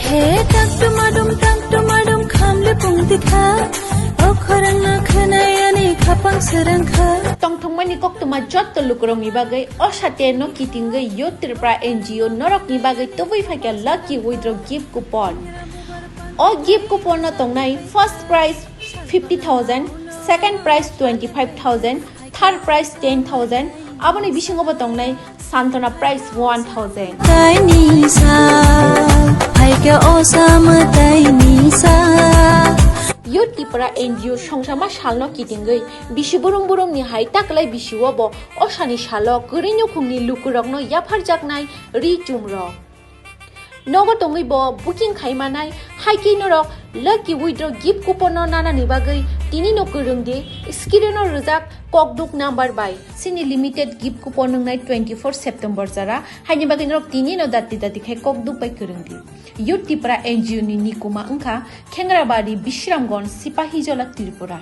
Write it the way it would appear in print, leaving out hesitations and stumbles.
He tak tumadum khamle pungtikha okharang na khanayani khapang serangkha tong thongmani kok tuma jot to lukrong ni bagai o sate no kitingai yo Tipra NGO norok ni bagai to voi phaka Luky Withdraw Gift coupon o gift coupon no tongnai first prize 50,000 second prize 25,000 third prize 10,000 aboni bisingo ba tongnai santona prize 1,000 tai nisa phaika osama tai nisa yo Tipra NGO songsama salno kitingai bisiburung ni hai taklai bisiwo bo osani salo grinyo khungni lukurokno yapar jaknai ri chumro nogo tongai bo booking khaimanai haiki norok Luky Withdraw Gift coupon no nana ni bagai tini no kurungde screen no rujak kokduk number by sini limited gift coupon nai 24 September jara haini bagai norok tini no dati khai kokduk by kurungde yo Tipra NGO ni nikuma angkha khengrabadi Bisramgon Sipahijola Tripura